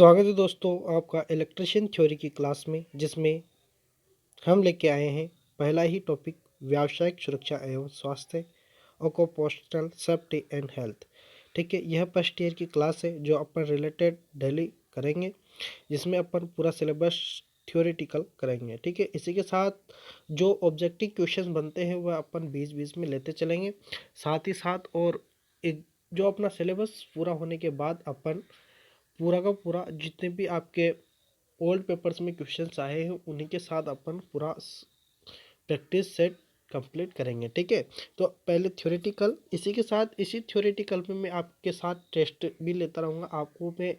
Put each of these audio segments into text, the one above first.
स्वागत है दोस्तों आपका इलेक्ट्रिशियन थ्योरी की क्लास में, जिसमें हम लेके आए हैं पहला ही टॉपिक व्यावसायिक सुरक्षा एवं स्वास्थ्य ऑक्यूपेशनल सेफ्टी एंड हेल्थ। ठीक है, यह फर्स्ट ईयर की क्लास है जो अपन रिलेटेड डेली करेंगे, जिसमें अपन पूरा सिलेबस थ्योरेटिकल करेंगे। ठीक है, इसी के साथ जो ऑब्जेक्टिव क्वेश्चन बनते हैं वह अपन बीच बीच में लेते चलेंगे। साथ ही साथ और एक जो अपना सिलेबस पूरा होने के बाद अपन पूरा का पूरा जितने भी आपके ओल्ड पेपर्स में क्वेश्चंस आए हैं उन्हीं के साथ अपन पूरा प्रैक्टिस सेट कंप्लीट करेंगे। ठीक है, तो पहले थ्योरेटिकल, इसी के साथ इसी थ्योरेटिकल में मैं आपके साथ टेस्ट भी लेता रहूँगा। आपको मैं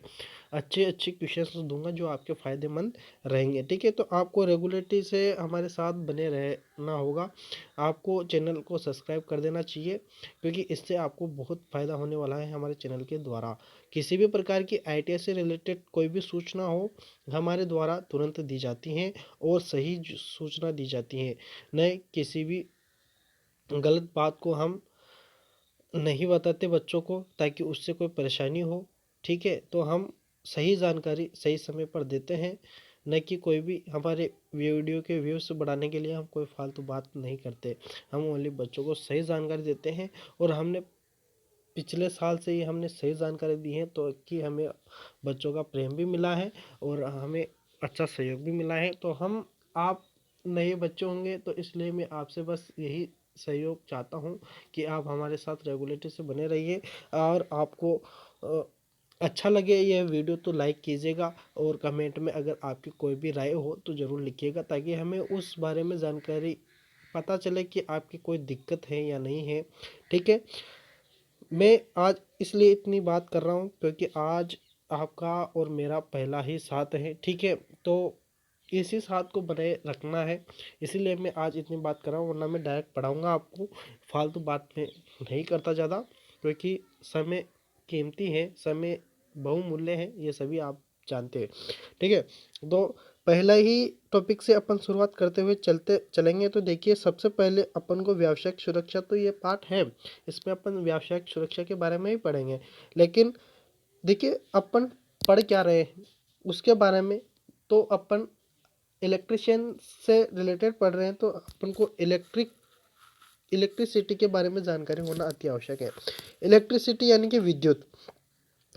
अच्छे अच्छे क्वेश्चंस दूंगा जो आपके फ़ायदेमंद रहेंगे। ठीक है, तो आपको रेगुलरिटी से हमारे साथ बने रहना होगा। आपको चैनल को सब्सक्राइब कर देना चाहिए, क्योंकि इससे आपको बहुत फ़ायदा होने वाला है हमारे चैनल के द्वारा। किसी भी प्रकार की ITI से रिलेटेड कोई भी सूचना हो हमारे द्वारा तुरंत दी जाती हैं और सही सूचना दी जाती है। न किसी भी गलत बात को हम नहीं बताते बच्चों को, ताकि उससे कोई परेशानी हो। ठीक है, तो हम सही जानकारी सही समय पर देते हैं, न कि कोई भी हमारे वीडियो के व्यूज़ बढ़ाने के लिए हम कोई फालतू बात नहीं करते। हम ओनली बच्चों को सही जानकारी देते हैं, और हमने पिछले साल से ही हमने सही जानकारी दी है, तो कि हमें बच्चों का प्रेम भी मिला है और हमें अच्छा सहयोग भी मिला है। तो हम आप नए बच्चे होंगे, तो इसलिए मैं आपसे बस यही सहयोग चाहता हूँ कि आप हमारे साथ रेगुलरिटी से बने रहिए। और आपको अच्छा लगे यह वीडियो तो लाइक कीजिएगा, और कमेंट में अगर आपकी कोई भी राय हो तो ज़रूर लिखिएगा, ताकि हमें उस बारे में जानकारी पता चले कि आपकी कोई दिक्कत है या नहीं है। ठीक है, मैं आज इसलिए इतनी बात कर रहा हूँ क्योंकि आज आपका और मेरा पहला ही साथ है। ठीक है, तो इसी साथ को बनाए रखना है, इसीलिए मैं आज इतनी बात कर रहा हूँ, वरना मैं डायरेक्ट पढ़ाऊँगा आपको। फालतू बात में नहीं करता ज़्यादा, क्योंकि समय कीमती है, समय बहुमूल्य है, ये सभी आप जानते हैं। ठीक है, तो पहला ही टॉपिक से अपन शुरुआत करते हुए चलते चलेंगे। तो देखिए, सबसे पहले अपन को व्यावसायिक सुरक्षा, तो ये पार्ट है, इसमें अपन व्यावसायिक सुरक्षा के बारे में ही पढ़ेंगे। लेकिन देखिए, अपन पढ़ क्या रहे हैं उसके बारे में। तो अपन इलेक्ट्रिशियन से रिलेटेड पढ़ रहे हैं, तो अपन को इलेक्ट्रिसिटी के बारे में जानकारी होना अति आवश्यक है। इलेक्ट्रिसिटी यानी कि विद्युत,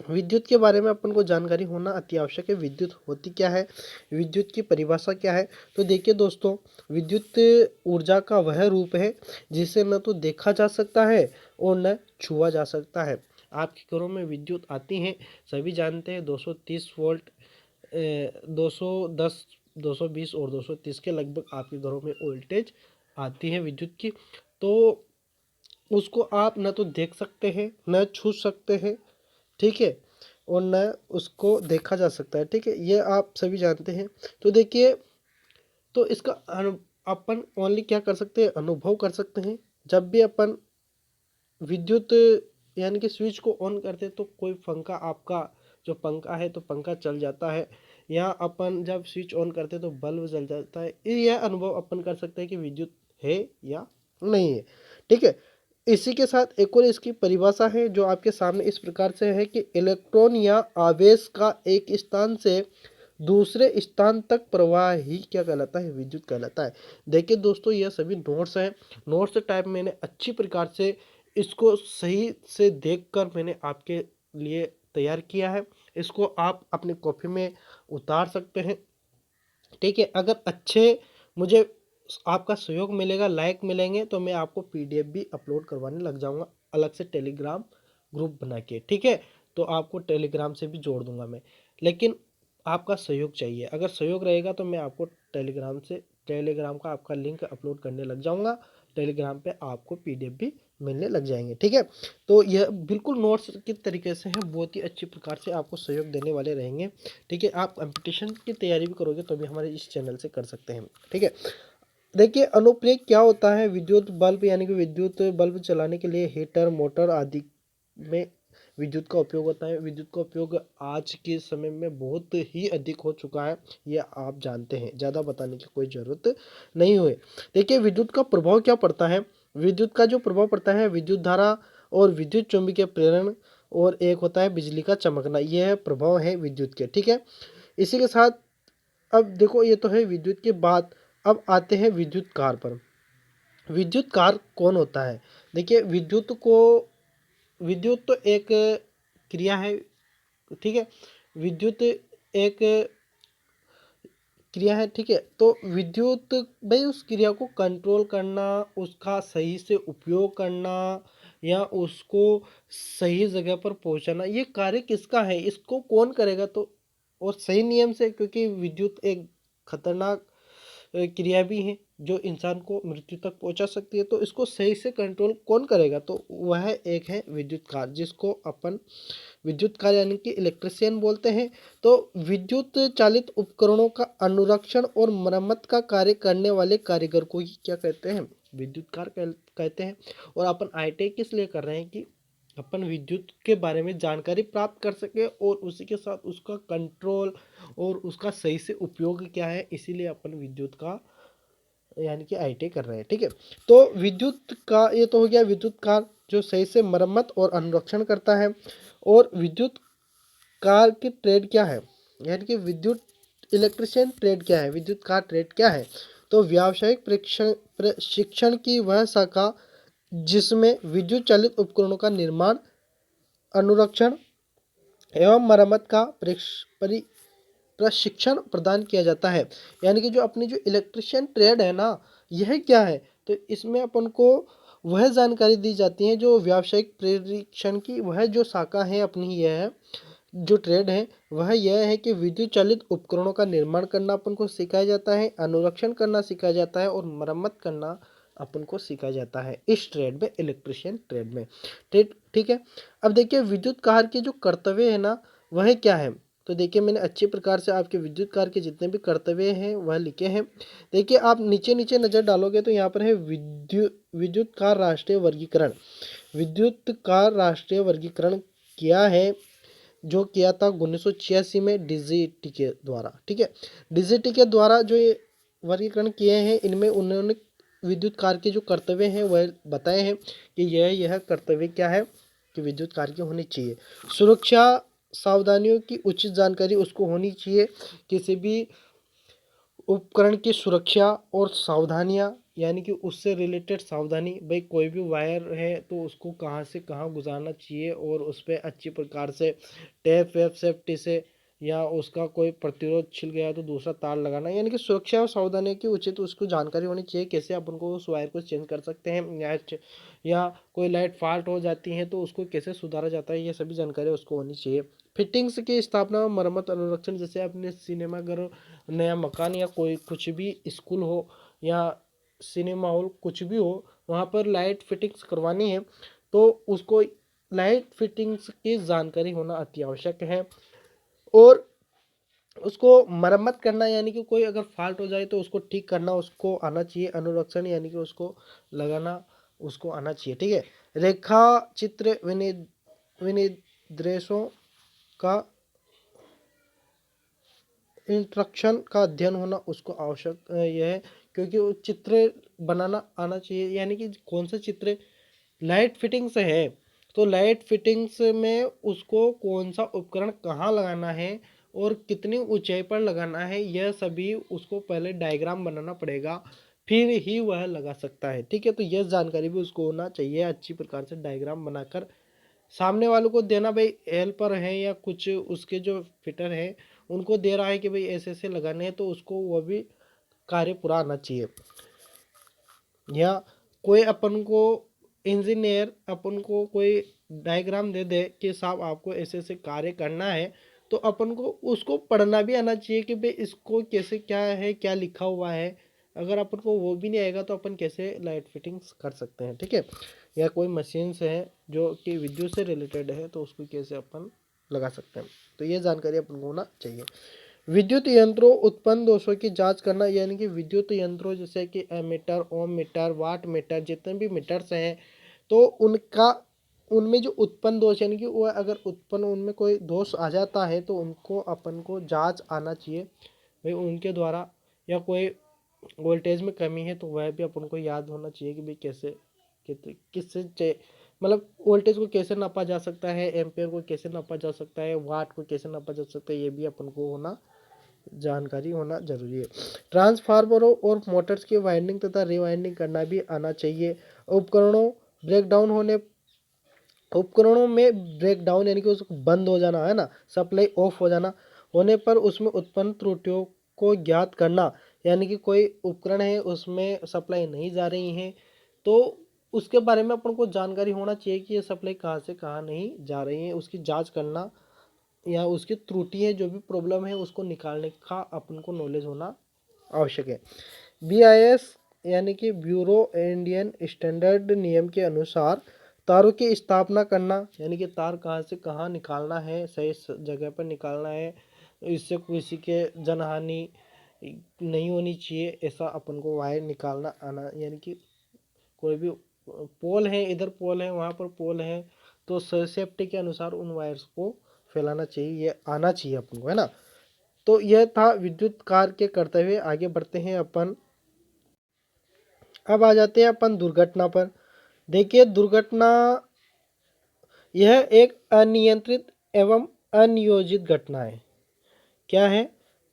विद्युत के बारे में अपन को जानकारी होना अति आवश्यक है। विद्युत होती क्या है, विद्युत की परिभाषा क्या है। तो देखिए दोस्तों, विद्युत ऊर्जा का वह रूप है जिसे न तो देखा जा सकता है और न छुआ जा सकता है। आपके घरों में विद्युत आती हैं, सभी जानते हैं। 230 वोल्ट, 210, 220 और 230 के लगभग आपके घरों में वोल्टेज आती है विद्युत की। तो उसको आप न तो देख सकते हैं न छू सकते हैं। ठीक है, और न उसको देखा जा सकता है। ठीक है, ये आप सभी जानते हैं। तो देखिए, तो इसका अपन ओनली क्या कर सकते हैं, अनुभव कर सकते हैं। जब भी अपन विद्युत यानी कि स्विच को ऑन करते हैं, तो कोई पंखा, आपका जो पंखा है तो पंखा चल जाता है, या अपन जब स्विच ऑन करते हैं तो बल्ब जल जाता है। यह अनुभव अपन कर सकते हैं कि विद्युत है या नहीं है। ठीक है, इसी के साथ एक और इसकी परिभाषा है जो आपके सामने इस प्रकार से है कि इलेक्ट्रॉन या आवेश का एक स्थान से दूसरे स्थान तक प्रवाह ही क्या कहलाता है, विद्युत कहलाता है। देखिए दोस्तों, यह सभी नोट्स हैं, नोट्स टाइप मैंने अच्छी प्रकार से इसको सही से देखकर मैंने आपके लिए तैयार किया है। इसको आप अपनी कॉपी में उतार सकते हैं। ठीक है, अगर अच्छे मुझे आपका सहयोग मिलेगा, लाइक मिलेंगे, तो मैं आपको PDF भी अपलोड करवाने लग जाऊंगा, अलग से टेलीग्राम ग्रुप बना के। ठीक है, तो आपको टेलीग्राम से भी जोड़ दूंगा मैं, लेकिन आपका सहयोग चाहिए। अगर सहयोग रहेगा तो मैं आपको टेलीग्राम का आपका लिंक अपलोड करने लग जाऊंगा। टेलीग्राम पे आपको PDF भी मिलने लग जाएंगे। ठीक है, तो यह बिल्कुल नोट्स की तरीके से है, बहुत ही अच्छी प्रकार से आपको सहयोग देने वाले रहेंगे। ठीक है, आप कंपटीशन की तैयारी भी करोगे तो भी हमारे इस चैनल से कर सकते हैं। ठीक है, देखिए, अनुप्रयोग क्या होता है। विद्युत बल्ब यानी कि विद्युत बल्ब चलाने के लिए हीटर, मोटर आदि में विद्युत का उपयोग होता है। विद्युत का उपयोग आज के समय में बहुत ही अधिक हो चुका है, ये आप जानते हैं, ज़्यादा बताने की कोई ज़रूरत नहीं हुई। देखिए, विद्युत का प्रभाव क्या पड़ता है। विद्युत का जो प्रभाव पड़ता है, विद्युत धारा और विद्युत चुम्बकीय प्रेरण और एक होता है बिजली का चमकना। यह प्रभाव है विद्युत के, ठीक है। इसी के साथ अब देखो, ये तो है विद्युत के बाद, अब आते हैं विद्युत कार पर। विद्युत कार कौन होता है? देखिए, विद्युत तो एक क्रिया है, ठीक है। विद्युत एक क्रिया है, ठीक है। तो विद्युत भाई उस क्रिया को कंट्रोल करना, उसका सही से उपयोग करना या उसको सही जगह पर पहुंचाना, ये कार्य किसका है, इसको कौन करेगा? तो और सही नियम से, क्योंकि विद्युत एक खतरनाक क्रिया भी है जो इंसान को मृत्यु तक पहुंचा सकती है, तो इसको सही से कंट्रोल कौन करेगा? तो वह एक है विद्युत कार, जिसको अपन विद्युत कार यानी कि इलेक्ट्रिशियन बोलते हैं। तो विद्युत चालित उपकरणों का अनुरक्षण और मरम्मत का कार्य करने वाले कारीगर को ही क्या कहते हैं? विद्युत कार कहते हैं। और अपन आईटीआई किस लिए कर रहे हैं? कि अपन विद्युत के बारे में जानकारी प्राप्त कर सके और उसी के साथ उसका कंट्रोल और उसका सही से उपयोग क्या है, इसीलिए अपन विद्युत का यानी कि आईटीआई कर रहे हैं, ठीक है। तो विद्युत का ये तो हो गया विद्युत कार, जो सही से मरम्मत और अनुरक्षण करता है। और विद्युत कार की ट्रेड क्या है, यानी कि विद्युत इलेक्ट्रिशियन ट्रेड क्या है, विद्युत कार ट्रेड क्या है? तो व्यावसायिक प्रशिक्षण की वह शाखा जिसमें विद्युत चालित उपकरणों का निर्माण, अनुरक्षण एवं मरम्मत का प्रशिक्षण प्रदान किया जाता है। यानी कि जो अपनी जो इलेक्ट्रिशियन ट्रेड है ना, यह क्या है? तो इसमें अपन को वह जानकारी दी जाती है जो व्यावसायिक प्रशिक्षण की वह जो शाखा है अपनी, यह है जो ट्रेड है वह यह है कि विद्युत चालित उपकरणों का निर्माण करना अपन को सिखाया जाता है, अनुरक्षण करना सिखाया जाता है और मरम्मत करना अपन को सिखाया जाता है इस ट्रेड में, इलेक्ट्रिशियन ट्रेड में, ठीक है। अब देखिए विद्युत कार के जो कर्तव्य है ना, वह क्या है? तो देखिए, मैंने अच्छी प्रकार से आपके विद्युत कार के जितने भी कर्तव्य हैं वह लिखे हैं। देखिए, आप नीचे नीचे नज़र डालोगे तो यहाँ पर है विद्युत कार राष्ट्रीय वर्गीकरण। विद्युत कार राष्ट्रीय वर्गीकरण किया है, जो किया था 1986 में डीजीटी के द्वारा, ठीक है। डीजीटी के द्वारा जो ये वर्गीकरण किए हैं, इनमें उन्होंने विद्युत कार के जो कर्तव्य हैं वह बताए हैं कि यह कर्तव्य क्या है कि विद्युत कार की होनी चाहिए। सुरक्षा सावधानियों की उचित जानकारी उसको होनी चाहिए। किसी भी उपकरण की सुरक्षा और सावधानियां, यानी कि उससे रिलेटेड सावधानी, भाई कोई भी वायर है तो उसको कहाँ से कहाँ गुजारना चाहिए और उस पर अच्छी प्रकार से टेप वेप सेफ्टी से, या उसका कोई प्रतिरोध छिल गया तो दूसरा तार लगाना, यानी कि सुरक्षा और सावधानी की उचित उसको जानकारी होनी चाहिए। कैसे अपन को उस वायर को चेंज कर सकते हैं, या कोई लाइट फॉल्ट हो जाती है तो उसको कैसे सुधारा जाता है, ये सभी जानकारी उसको होनी चाहिए। फिटिंग्स की स्थापना और मरम्मत अनुरक्षण, जैसे अपने सिनेमा घर, नया मकान या कोई कुछ भी स्कूल हो या सिनेमा हॉल कुछ भी हो, वहाँ पर लाइट फिटिंग्स करवानी है तो उसको लाइट फिटिंग्स की जानकारी होना अति आवश्यक है। और उसको मरम्मत करना, यानी कि कोई अगर फॉल्ट हो जाए तो उसको ठीक करना उसको आना चाहिए। अनुरक्षण यानी कि उसको लगाना उसको आना चाहिए, ठीक है। रेखा चित्र विनिर्देशों का इंस्ट्रक्शन का अध्ययन होना उसको आवश्यक यह है, क्योंकि वो चित्र बनाना आना चाहिए। यानी कि कौन सा चित्र लाइट फिटिंग से है, तो लाइट फिटिंग्स में उसको कौन सा उपकरण कहाँ लगाना है और कितनी ऊंचाई पर लगाना है, यह सभी उसको पहले डायग्राम बनाना पड़ेगा, फिर ही वह लगा सकता है, ठीक है। तो यह जानकारी भी उसको होना चाहिए, अच्छी प्रकार से डायग्राम बनाकर सामने वालों को देना। भाई हेल्पर है या कुछ उसके जो फिटर है उनको दे रहा है कि भाई ऐसे ऐसे लगाने हैं, तो उसको वह भी कार्य पूरा आना चाहिए। या कोई अपन को इंजीनियर अपन को कोई डायग्राम दे दे कि साहब आपको ऐसे ऐसे कार्य करना है, तो अपन को उसको पढ़ना भी आना चाहिए कि भाई इसको कैसे क्या है, क्या लिखा हुआ है। अगर अपन को वो भी नहीं आएगा तो अपन कैसे लाइट फिटिंग्स कर सकते हैं, ठीक है। या कोई मशीन्स है जो कि विद्युत से रिलेटेड है तो उसको कैसे अपन लगा सकते हैं, तो ये जानकारी अपन को होना चाहिए। विद्युत यंत्रों उत्पन्न दोषों की जांच करना, यानी कि विद्युत यंत्रों जैसे कि एमीटर, ओम मीटर, वाट मीटर, जितने भी मीटर्स हैं, तो उनका उनमें जो उत्पन्न दोष, यानी कि वो अगर उत्पन्न उनमें कोई दोष आ जाता है तो उनको अपन को जांच आना चाहिए भाई उनके द्वारा। या कोई वोल्टेज में कमी है तो वह भी अपन को याद होना चाहिए कि भाई कैसे किससे मतलब वोल्टेज को कैसे नापा जा सकता है, एम्पेयर को कैसे नापा जा सकता है, वाट को कैसे नापा जा सकता है, ये भी अपन को होना जानकारी होना जरूरी है। ट्रांसफार्मरों और मोटर्स की वाइंडिंग तथा रिवाइंडिंग करना भी आना चाहिए। उपकरणों ब्रेकडाउन होने उपकरणों में ब्रेकडाउन यानी कि उसको बंद हो जाना है ना, सप्लाई ऑफ हो जाना होने पर उसमें उत्पन्न त्रुटियों को ज्ञात करना, यानी कि कोई उपकरण है उसमें सप्लाई नहीं जा रही है तो उसके बारे में अपन को जानकारी होना चाहिए कि ये सप्लाई कहाँ से कहाँ नहीं जा रही है, उसकी जांच करना या उसकी त्रुटि है जो भी प्रॉब्लम है उसको निकालने का अपन को नॉलेज होना आवश्यक है। BIS यानी कि ब्यूरो इंडियन स्टैंडर्ड नियम के अनुसार तारों की स्थापना करना, यानी कि तार कहाँ से कहाँ निकालना है, सही जगह पर निकालना है, इससे किसी के जनहानि नहीं होनी चाहिए, ऐसा अपन को वायर निकालना आना, यानी कि कोई भी पोल है, इधर पोल है वहाँ पर पोल है तो सेफ्टी के अनुसार उन वायर्स को फैलाना चाहिए, ये आना चाहिए अपन को, है ना। तो यह था विद्युत कार्य के करते हुए। आगे बढ़ते हैं अपन, अब आ जाते हैं अपन दुर्घटना पर। देखिए दुर्घटना यह एक अनियंत्रित एवं अनियोजित घटना है। क्या है?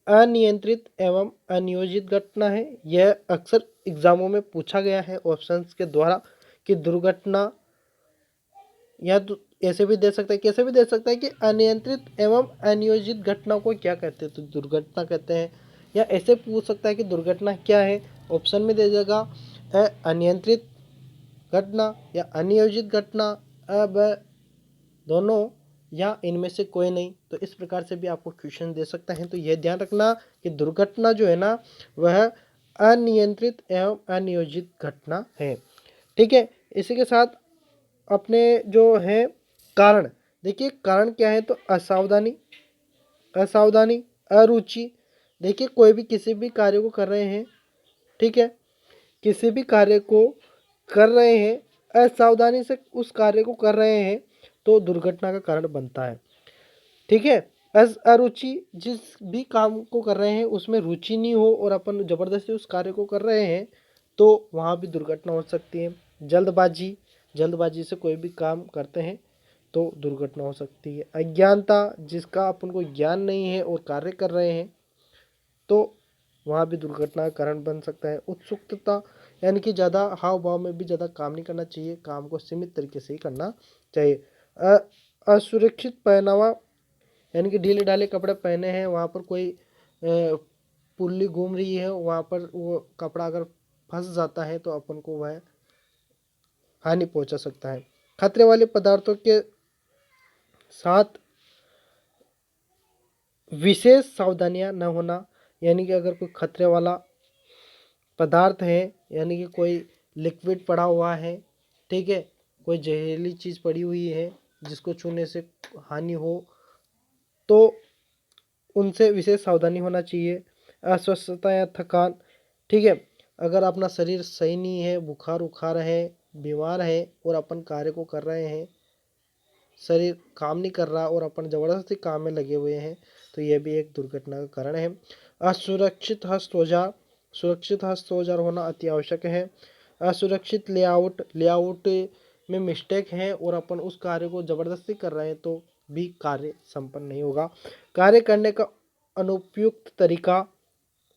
अनियंत्रित एवं अनियोजित घटना है। यह अक्सर एग्जामों में पूछा गया है ऑप्शंस के द्वारा कि दुर्घटना, या ऐसे भी दे सकता है, कैसे भी दे सकता है कि अनियंत्रित एवं अनियोजित घटना को क्या कहते हैं, तो दुर्घटना कहते हैं। या ऐसे पूछ सकता है कि दुर्घटना क्या है, ऑप्शन में दे देगा अनियंत्रित घटना या अनियोजित घटना, अब दोनों या इनमें से कोई नहीं। तो इस प्रकार से भी आपको क्वेश्चन दे सकता है। तो यह ध्यान रखना कि दुर्घटना जो है ना वह अनियंत्रित एवं अनियोजित घटना है। ठीक है, इसी के साथ अपने जो है कारण, देखिए कारण क्या है, तो असावधानी, असावधानी, अरुचि। देखिए कोई भी किसी भी कार्य को कर रहे हैं, ठीक है, किसी भी कार्य को कर रहे हैं असावधानी से उस कार्य को कर रहे हैं तो दुर्घटना का कारण बनता है। ठीक है, अरुचि, जिस भी काम को कर रहे हैं उसमें रुचि नहीं हो और अपन जबरदस्ती उस कार्य को कर रहे हैं तो वहाँ भी दुर्घटना हो सकती है। जल्दबाजी, जल्दबाजी से कोई भी काम करते हैं तो दुर्घटना हो सकती है। अज्ञानता, जिसका अपन को ज्ञान नहीं है और कार्य कर रहे हैं तो वहाँ भी दुर्घटना का कारण बन सकता है। उत्सुकता, यानी कि ज़्यादा हाव भाव में भी ज़्यादा काम नहीं करना चाहिए, काम को सीमित तरीके से ही करना चाहिए। असुरक्षित पहनावा, यानी कि ढीले ढाले कपड़े पहने हैं, वहाँ पर कोई पुल्ली घूम रही है, वहाँ पर वो कपड़ा अगर फंस जाता है तो अपन को वह हानि पहुंचा सकता है। खतरे वाले पदार्थों के साथ विशेष सावधानियां न होना, यानी कि अगर कोई खतरे वाला पदार्थ है, यानी कि कोई लिक्विड पड़ा हुआ है, ठीक है, कोई जहरीली चीज़ पड़ी हुई है जिसको छूने से हानि हो तो उनसे विशेष सावधानी होना चाहिए। अस्वस्थता या थकान, ठीक है, अगर अपना शरीर सही नहीं है, बुखार उखार है, बीमार है और अपन कार्य को कर रहे हैं, शरीर काम नहीं कर रहा और अपन ज़बरदस्ती काम में लगे हुए हैं तो यह भी एक दुर्घटना का कारण है। असुरक्षित हस्त औजार, सुरक्षित हस्त औजार होना अति आवश्यक है। असुरक्षित लेआउट, लेआउट में मिस्टेक है और अपन उस कार्य को ज़बरदस्ती कर रहे हैं तो भी कार्य संपन्न नहीं होगा। कार्य करने का अनुपयुक्त तरीका,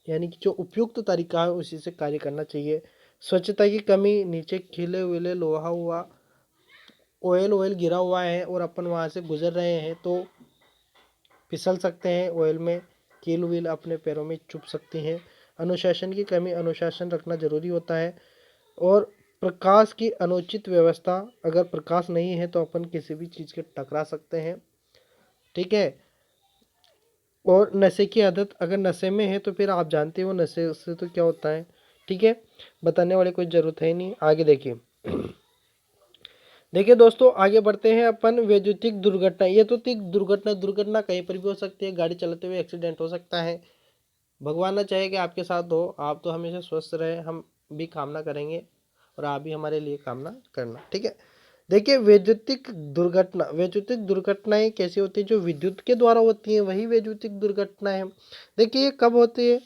यानी कि जो उपयुक्त तरीका है उसी से कार्य करना चाहिए। स्वच्छता की कमी, नीचे खिले हुए लोहा हुआ ऑयल ऑयल गिरा हुआ है और अपन वहाँ से गुजर रहे हैं तो फिसल सकते हैं ऑयल में, कील वील अपने पैरों में चुभ सकती हैं। अनुशासन की कमी, अनुशासन रखना जरूरी होता है। और प्रकाश की अनुचित व्यवस्था, अगर प्रकाश नहीं है तो अपन किसी भी चीज़ के टकरा सकते हैं। ठीक है, और नशे की आदत, अगर नशे में है तो फिर आप जानते हो नशे से तो क्या होता है। ठीक है, बताने वाली कोई ज़रूरत है नहीं। आगे देखिए, देखिए दोस्तों आगे बढ़ते हैं अपन वैद्युतिक दुर्घटना। ये तो थी दुर्घटना, दुर्घटना कहीं पर भी हो सकती है, गाड़ी चलाते हुए एक्सीडेंट हो सकता है, भगवान ना चाहे कि आपके साथ हो, आप तो हमेशा स्वस्थ रहे, हम भी कामना करेंगे और आप भी हमारे लिए कामना करना। ठीक है, देखिए वैद्युतिक दुर्घटना, वैद्युतिक दुर्घटनाएं कैसी होती है, जो विद्युत के द्वारा होती है वही वैद्युतिक दुर्घटना है। देखिए ये कब होती है,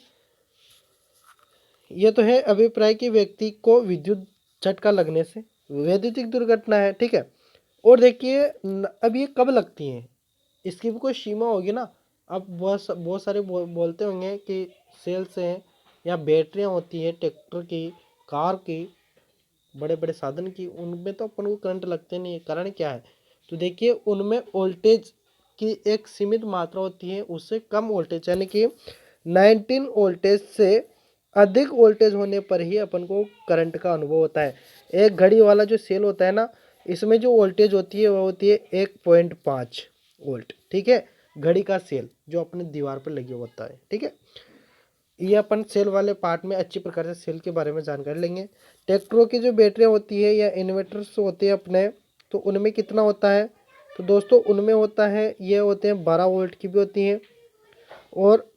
ये तो है अभिप्राय कि व्यक्ति को विद्युत झटका लगने से, वैद्युतिक दुर्घटना है, ठीक है। और देखिए अब ये कब लगती हैं, इसकी भी कोई सीमा होगी ना। अब बहुत सारे बोलते होंगे कि सेल्स हैं या बैटरियाँ होती हैं ट्रैक्टर की, कार की, बड़े बड़े साधन की, उनमें तो अपन को करंट लगते नहीं है। कारण क्या है, तो देखिए उनमें वोल्टेज की एक सीमित मात्रा होती है, उससे कम वोल्टेज यानी कि 19 वोल्टेज से अधिक वोल्टेज होने पर ही अपन को करंट का अनुभव होता है। एक घड़ी वाला जो सेल होता है ना, इसमें जो वोल्टेज होती है वो होती है 1.5 वोल्ट, ठीक है। घड़ी का सेल जो अपने दीवार पर लगे होता है, ठीक है। ये अपन सेल वाले पार्ट में अच्छी प्रकार से सेल के बारे में जानकारी लेंगे। ट्रैक्टरों की जो बैटरियाँ होती है या इन्वर्टर्स होते हैं अपने, तो उनमें कितना होता है, तो दोस्तों उनमें होता है, ये होते हैं 12 वोल्ट की भी होती हैं और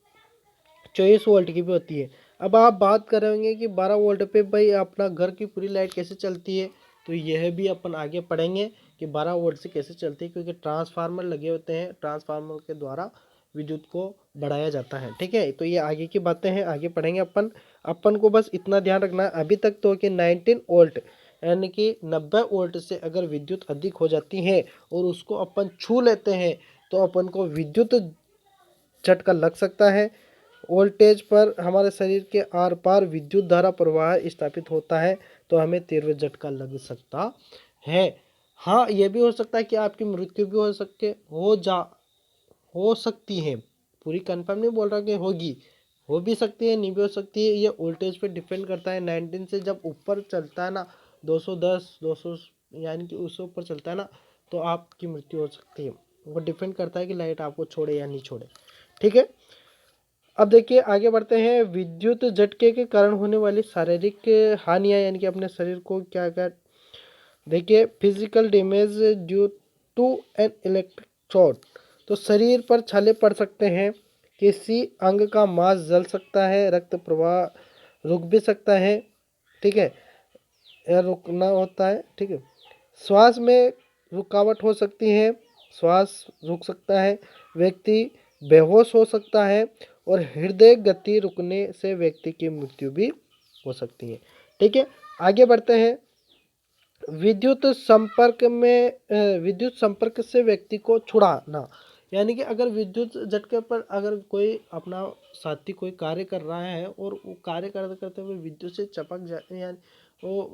24 वोल्ट की भी होती है। अब आप बात करेंगे कि 12 वोल्ट पे भाई अपना घर की पूरी लाइट कैसे चलती है, तो यह भी अपन आगे पढ़ेंगे कि 12 वोल्ट से कैसे चलती है, क्योंकि ट्रांसफार्मर लगे होते हैं, ट्रांसफार्मर के द्वारा विद्युत को बढ़ाया जाता है, ठीक है। तो ये आगे की बातें हैं, आगे पढ़ेंगे अपन को बस इतना ध्यान रखना है अभी तक तो कि 19 वोल्ट यानी कि 90 वोल्ट से अगर विद्युत अधिक हो जाती है और उसको अपन छू लेते हैं तो अपन को विद्युत झटका लग सकता है। वोल्टेज पर हमारे शरीर के आर पार विद्युत धारा प्रवाह स्थापित होता है तो हमें तीव्र झटका लग सकता है। हाँ, यह भी हो सकता है कि आपकी मृत्यु भी हो सकती है। पूरी कंफर्म नहीं बोल रहा कि होगी, हो भी सकती है, नहीं भी हो सकती है। ये वोल्टेज पे डिपेंड करता है। 19 से जब ऊपर चलता है ना, 210 200 यानी कि उससे ऊपर चलता है ना, तो आपकी मृत्यु हो सकती है। वो डिपेंड करता है कि लाइट आपको छोड़े या नहीं छोड़े, ठीक है। अब देखिए आगे बढ़ते हैं। विद्युत झटके के कारण होने वाली शारीरिक हानियां यानी कि अपने शरीर को क्या क्या, देखिए physical damage due to an electric shock, तो शरीर पर छाले पड़ सकते हैं, किसी अंग का मांस जल सकता है, रक्त प्रवाह रुक भी सकता है, ठीक है, या रुकना होता है, ठीक है। श्वास में रुकावट हो सकती है, श्वास रुक सकता है, व्यक्ति बेहोश हो सकता है और हृदय गति रुकने से व्यक्ति की मृत्यु भी हो सकती है, ठीक है। आगे बढ़ते हैं। विद्युत संपर्क से व्यक्ति को छुड़ाना, यानी कि अगर विद्युत झटके पर अगर कोई अपना साथी कोई कार्य कर रहा है और वो कार्य करते करते हुए विद्युत से चपक जाए, यानी वो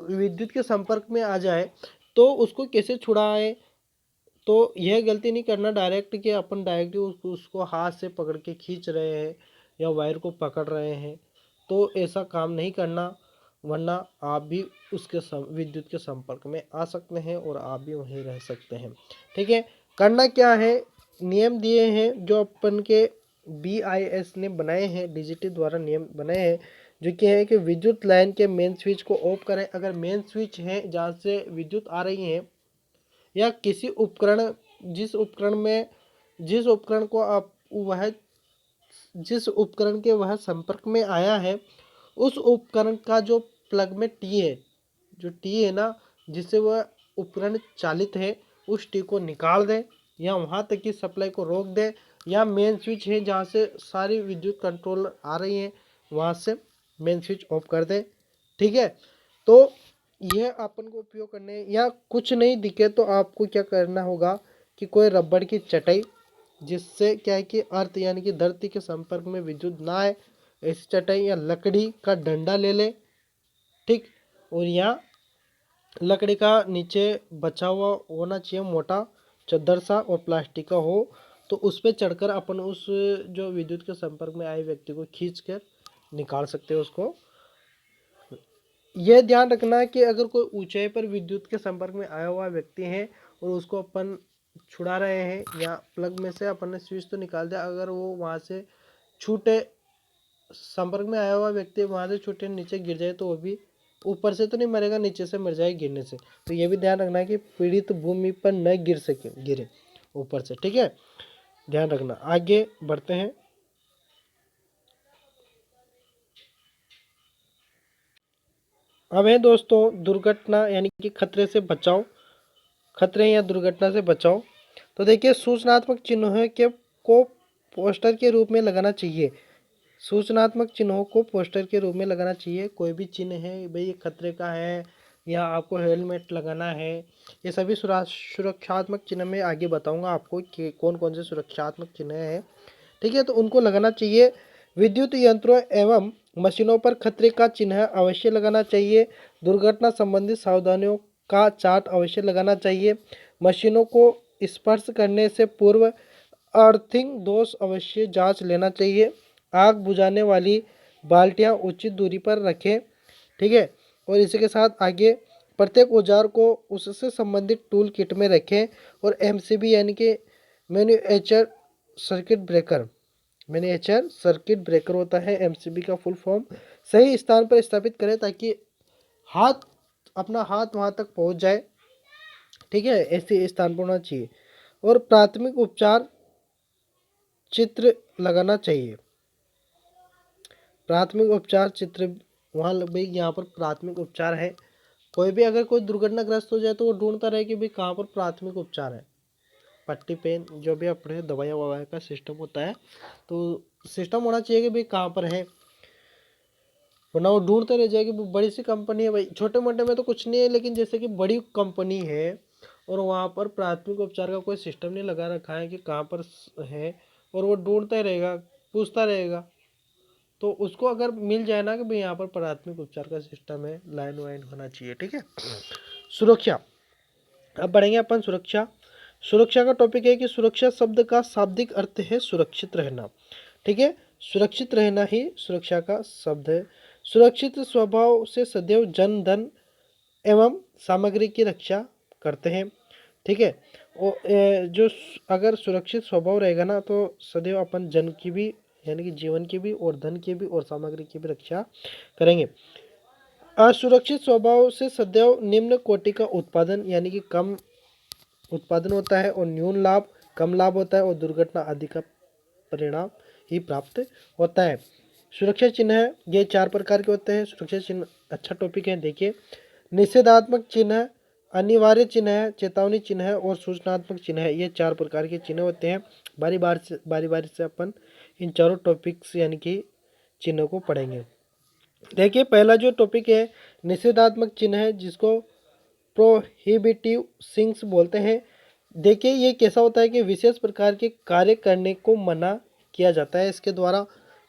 विद्युत के संपर्क में आ जाए, तो उसको कैसे छुड़ाए। तो यह गलती नहीं करना डायरेक्ट कि अपन डायरेक्ट उसको हाथ से पकड़ के खींच रहे हैं या वायर को पकड़ रहे हैं, तो ऐसा काम नहीं करना, वरना आप भी उसके विद्युत के संपर्क में आ सकते हैं और आप भी वहीं रह सकते हैं, ठीक है। करना क्या है, नियम दिए हैं जो अपन के BIS ने बनाए हैं, DGT द्वारा नियम बनाए हैं, जो कि है कि विद्युत लाइन के मेन स्विच को ऑफ करें। अगर मेन स्विच है जहाँ से विद्युत आ रही है या किसी उपकरण जिस उपकरण को आप वह जिस उपकरण के वह संपर्क में आया है, उस उपकरण का जो प्लग में टी है ना, जिससे वह उपकरण चालित है, उस टी को निकाल दें या वहाँ तक की सप्लाई को रोक दें, या मेन स्विच है जहाँ से सारी विद्युत कंट्रोल आ रही है वहाँ से मेन स्विच ऑफ कर दें, ठीक है। तो यह अपन को उपयोग करने, या कुछ नहीं दिखे तो आपको क्या करना होगा कि कोई रबड़ की चटाई, जिससे क्या है कि अर्थ यानी कि धरती के संपर्क में विद्युत ना आए, ऐसी चटाई या लकड़ी का डंडा ले ले, ठीक। और यहाँ लकड़ी का नीचे बचा हुआ होना चाहिए मोटा चद्दर सा और प्लास्टिक का हो, तो उस पर चढ़कर अपन उस जो विद्युत के संपर्क में आए व्यक्ति को खींच कर निकाल सकते हैं उसको। यह ध्यान रखना है कि अगर कोई ऊंचाई पर विद्युत के संपर्क में आया हुआ व्यक्ति है और उसको अपन छुड़ा रहे हैं या प्लग में से अपन ने स्विच तो निकाल दिया, अगर वो वहाँ से छूटे, संपर्क में आया हुआ व्यक्ति वहाँ से छूटे नीचे गिर जाए, तो वो भी ऊपर से तो नहीं मरेगा, नीचे से मर जाए गिरने से। तो ये भी ध्यान रखना है कि पीड़ित भूमि पर न गिरे ऊपर से, ठीक है, ध्यान रखना। आगे बढ़ते हैं। अब है दोस्तों दुर्घटना यानी कि खतरे या दुर्घटना से बचाओ। तो देखिए सूचनात्मक चिन्हों के को पोस्टर के रूप में लगाना चाहिए, सूचनात्मक चिन्हों को पोस्टर के रूप में लगाना चाहिए। कोई भी चिन्ह है भाई, खतरे का है या आपको हेलमेट लगाना है, ये सभी सुरक्षात्मक चिन्ह में आगे बताऊंगा आपको कि कौन कौन से सुरक्षात्मक चिन्ह हैं। ठीक है, तो उनको लगाना चाहिए। विद्युत यंत्रों एवं मशीनों पर खतरे का चिन्ह अवश्य लगाना चाहिए। दुर्घटना संबंधित सावधानियों का चार्ट अवश्य लगाना चाहिए। मशीनों को स्पर्श करने से पूर्व अर्थिंग दोष अवश्य जांच लेना चाहिए। आग बुझाने वाली बाल्टियां उचित दूरी पर रखें। ठीक है, और इसी के साथ आगे प्रत्येक औजार को उससे संबंधित टूल किट में रखें। और एमसीबी यानी कि miniature circuit breaker, miniature circuit breaker होता है एमसीबी का फुल फॉर्म, सही स्थान पर स्थापित करें ताकि अपना हाथ वहां तक पहुंच जाए। ठीक है, ऐसे स्थान पर होना चाहिए। और प्राथमिक उपचार चित्र लगाना चाहिए। प्राथमिक उपचार चित्र वहाँ भाई, यहाँ पर प्राथमिक उपचार है। कोई भी अगर कोई दुर्घटनाग्रस्त हो जाए तो वो ढूंढता रहे कि भाई कहाँ पर प्राथमिक उपचार है। पट्टी पेन जो भी अपने दवाई ववाई का सिस्टम होता है, तो सिस्टम होना चाहिए कि भाई कहाँ पर है, वरना वो ढूंढते रह जाएगी। बड़ी सी कंपनी है भाई, छोटे मोटे में तो कुछ नहीं है, लेकिन जैसे कि बड़ी कंपनी है और वहाँ पर प्राथमिक उपचार का कोई सिस्टम नहीं लगा रखा है कि कहाँ पर है, और वो ढूंढता ही रहेगा, पूछता रहेगा, तो उसको अगर मिल जाए ना कि भाई यहाँ पर प्राथमिक उपचार का सिस्टम है, लाइन वाइन होना चाहिए। ठीक है, सुरक्षा। अब बढ़ेंगे अपन सुरक्षा। सुरक्षा का टॉपिक है कि सुरक्षा शब्द का शाब्दिक अर्थ है सुरक्षित रहना। ठीक है, सुरक्षित रहना ही सुरक्षा का शब्द है। सुरक्षित स्वभाव से सदैव जन धन एवं सामग्री की रक्षा करते हैं। ठीक है, और जो अगर सुरक्षित स्वभाव रहेगा ना तो सदैव अपन जन की भी यानी कि जीवन की भी और धन की भी और सामग्री की भी रक्षा करेंगे। असुरक्षित स्वभाव से सदैव निम्न कोटि का उत्पादन यानी कि कम उत्पादन होता है और न्यून लाभ, कम लाभ होता है और दुर्घटना आदि का परिणाम ही प्राप्त होता है। सुरक्षा चिन्ह ये 4 प्रकार के होते हैं। सुरक्षा चिन्ह अच्छा टॉपिक है, देखिए। निषेधात्मक चिन्ह, अनिवार्य चिन्ह है, चेतावनी चिन्ह है और सूचनात्मक चिन्ह है। ये 4 प्रकार के चिन्ह होते हैं। बारी बारी से अपन इन चारों टॉपिक्स यानी कि चिन्हों को पढ़ेंगे। देखिए, पहला जो टॉपिक है निषेधात्मक चिन्ह है, जिसको प्रोहिबिटिव सिंग्स बोलते हैं। देखिए, ये कैसा होता है कि विशेष प्रकार के कार्य करने को मना किया जाता है इसके द्वारा।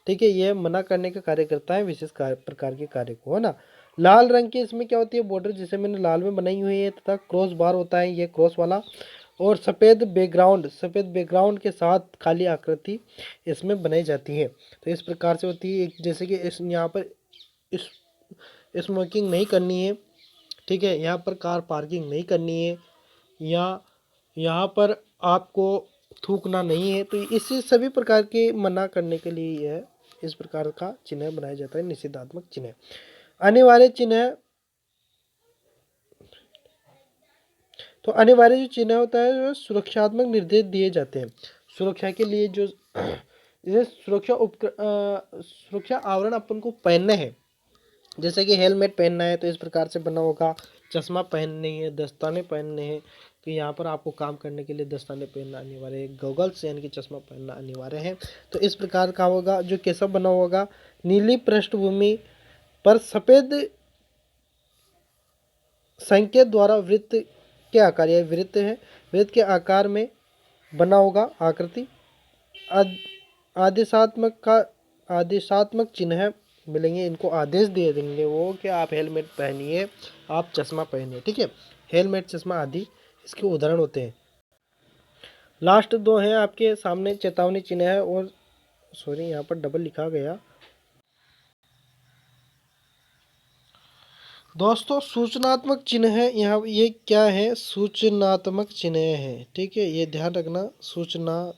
ठीक है, ये मना करने का कार्य करता है, विशेष प्रकार के कार्य को, है ना। लाल रंग की इसमें क्या होती है, बॉर्डर जिसे मैंने लाल में बनाई हुई है, तथा क्रॉस बार होता है, ये क्रॉस वाला। और सफ़ेद बैकग्राउंड के साथ खाली आकृति इसमें बनाई जाती है। तो इस प्रकार से होती है, जैसे कि इस यहाँ पर इस स्मोकिंग नहीं करनी है। ठीक है, यहाँ पर कार पार्किंग नहीं करनी है, या यहाँ पर आपको थूकना नहीं है। तो इसी सभी प्रकार के मना करने के लिए यह इस प्रकार का चिन्ह बनाया जाता है, निषेधात्मक चिन्ह। अनिवार्य चिन्ह, तो अनिवार्य जो चिन्ह होता है वो सुरक्षात्मक निर्देश दिए जाते हैं। सुरक्षा के लिए जो जैसे सुरक्षा आवरण अपन को पहनने हैं, जैसे कि हेलमेट पहनना है तो इस प्रकार से बना होगा, चश्मा पहननी है, दस्ताने पहनने हैं तो यहाँ पर आपको काम करने के लिए दस्ताने पहनना अनिवार्य है, गॉगल्स यानी कि चश्मा पहनना अनिवार्य है। तो इस प्रकार का होगा। जो कैसा बना होगा, नीली पृष्ठभूमि पर सफ़ेद संकेत द्वारा वृत्त के आकार, यह वृत्त है, वृत्त के आकार में बना होगा आकृति। आदेशात्मक चिन्ह मिलेंगे, इनको आदेश दे देंगे वो कि आप हेलमेट पहनिए, आप चश्मा पहनिए। ठीक है, हेलमेट, चश्मा आदि इसके उदाहरण होते हैं। लास्ट 2 हैं आपके सामने, चेतावनी चिन्ह है और सॉरी यहाँ पर डबल लिखा गया दोस्तों, सूचनात्मक चिन्ह है। यहाँ ये क्या है, सूचनात्मक चिन्ह है। ठीक है, ये ध्यान रखना, सूचनात्मक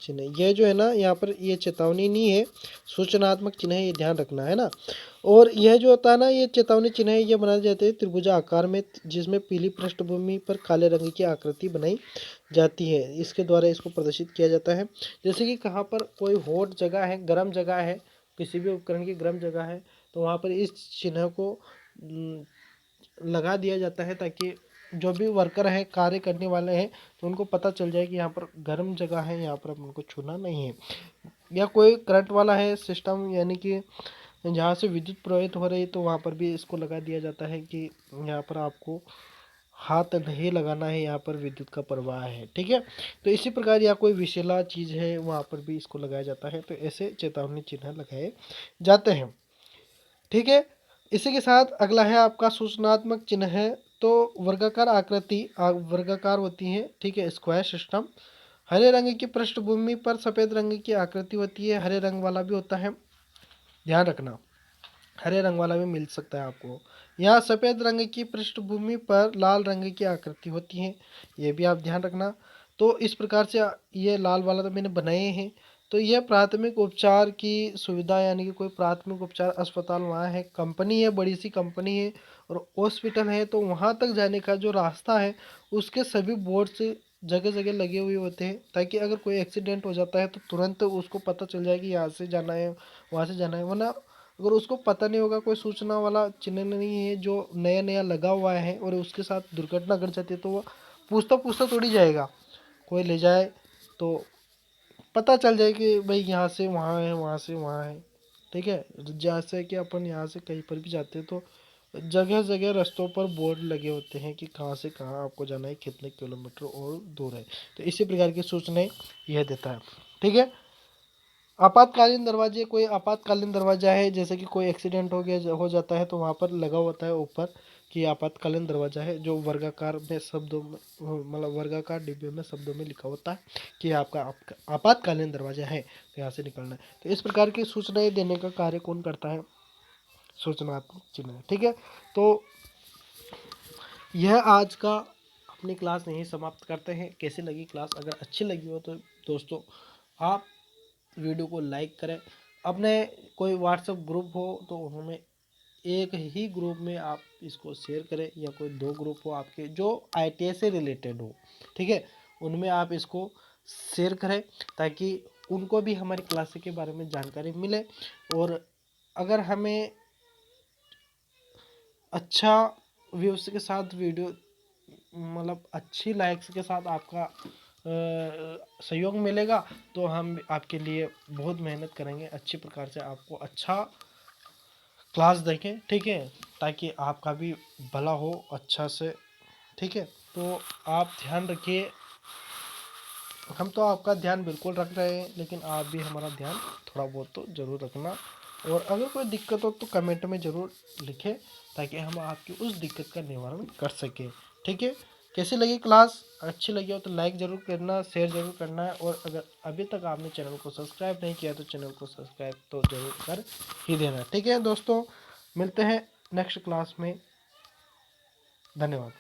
चिन्ह ये जो है ना, यहाँ पर ये चेतावनी नहीं है, सूचनात्मक चिन्ह है, ये ध्यान रखना है ना। और यह जो होता है ना, ये चेतावनी चिन्ह है, ये बनाए जाते हैं त्रिभुजा आकार में, जिसमें पीली पृष्ठभूमि पर काले रंग की आकृति बनाई जाती है। इसके द्वारा इसको प्रदर्शित किया जाता है। जैसे कि कहाँ पर कोई हॉट जगह है, गर्म जगह है, किसी भी उपकरण की गर्म जगह है, तो वहाँ पर इस चिन्ह को लगा दिया जाता है ताकि जो भी वर्कर है, कार्य करने वाले हैं, तो उनको पता चल जाए कि यहाँ पर गर्म जगह है, यहाँ पर अपन को छूना नहीं है। या कोई करंट वाला है सिस्टम, यानी कि जहाँ से विद्युत प्रवाहित हो रही है, तो वहाँ पर भी इसको लगा दिया जाता है कि यहाँ पर आपको हाथ नहीं लगाना है, यहाँ पर विद्युत का प्रवाह है। ठीक है, तो इसी प्रकार या कोई विषैला चीज़ है, वहाँ पर भी इसको लगाया जाता है। तो ऐसे चेतावनी चिन्ह लगाए जाते हैं। ठीक है, इसी के साथ अगला है आपका सूचनात्मक चिन्ह है। तो वर्गाकार आकृति वर्गाकार होती है। ठीक है, स्क्वायर सिस्टम। हरे रंग की पृष्ठभूमि पर सफ़ेद रंग की आकृति होती है। हरे रंग वाला भी होता है, ध्यान रखना, हरे रंग वाला भी मिल सकता है आपको। यहाँ सफ़ेद रंग की पृष्ठभूमि पर लाल रंग की आकृति होती है, ये भी आप ध्यान रखना। तो इस प्रकार से ये लाल वाला तो मैंने बनाए हैं। तो यह प्राथमिक उपचार की सुविधा, यानी कि कोई प्राथमिक उपचार अस्पताल वहाँ है, कंपनी है, बड़ी सी कंपनी है और हॉस्पिटल है, तो वहाँ तक जाने का जो रास्ता है उसके सभी बोर्ड्स जगह जगह लगे हुए होते हैं, ताकि अगर कोई एक्सीडेंट हो जाता है तो तुरंत उसको पता चल जाए कि यहाँ से जाना है, वहाँ से जाना है। वरना अगर उसको पता नहीं होगा, कोई सूचना वाला चिन्ह नहीं है जो नया नया लगा हुआ है और उसके साथ दुर्घटना घट जाती है, तो वो पूछता पूछता थोड़ी जाएगा, कोई ले जाए तो पता चल जाए कि भाई यहाँ से वहाँ है, वहाँ से वहाँ है। ठीक है, जैसे कि अपन यहाँ से कहीं पर भी जाते हैं तो जगह जगह रास्तों पर बोर्ड लगे होते हैं कि कहाँ से कहाँ आपको जाना है, कितने किलोमीटर और दूर है। तो इसी प्रकार की सूचनाएं यह देता है। ठीक है, आपातकालीन दरवाजे, कोई आपातकालीन दरवाजा है, जैसे कि कोई एक्सीडेंट हो जाता है, तो वहाँ पर लगा होता है ऊपर कि आपातकालीन दरवाजा है, जो वर्गाकार में शब्दों में, मतलब वर्गाकार डिब्बे में शब्दों में लिखा होता है कि आपका आपातकालीन दरवाजा है, तो यहाँ से निकलना है। तो इस प्रकार की सूचनाएं देने का कार्य कौन करता है? सूचनात्मक चिन्ह। ठीक है, तो यह आज का अपनी क्लास यहीं समाप्त करते हैं। कैसी लगी क्लास? अगर अच्छी लगी हो तो दोस्तों आप वीडियो को लाइक करें। अपने कोई व्हाट्सएप ग्रुप हो तो उनमें एक ही ग्रुप में आप इसको शेयर करें, या कोई 2 ग्रुप हो आपके जो ITI से रिलेटेड हो, ठीक है, उनमें आप इसको शेयर करें, ताकि उनको भी हमारी क्लास के बारे में जानकारी मिले। और अगर हमें अच्छा व्यूज़ के साथ वीडियो, मतलब अच्छी लाइक्स के साथ आपका सहयोग मिलेगा, तो हम आपके लिए बहुत मेहनत करेंगे, अच्छी प्रकार से आपको अच्छा क्लास देखें। ठीक है, ताकि आपका भी भला हो अच्छा से। ठीक है, तो आप ध्यान रखिए, हम तो आपका ध्यान बिल्कुल रख रहे हैं, लेकिन आप भी हमारा ध्यान थोड़ा बहुत तो ज़रूर रखना। और अगर कोई दिक्कत हो तो कमेंट में ज़रूर लिखें, ताकि हम आपकी उस दिक्कत का निवारण कर सकें। ठीक है, कैसी लगी क्लास? अच्छी लगी हो तो लाइक ज़रूर करना, शेयर ज़रूर करना है, और अगर अभी तक आपने चैनल को सब्सक्राइब नहीं किया तो चैनल को सब्सक्राइब तो ज़रूर कर ही देना। ठीक है दोस्तों, मिलते हैं नेक्स्ट क्लास में। धन्यवाद।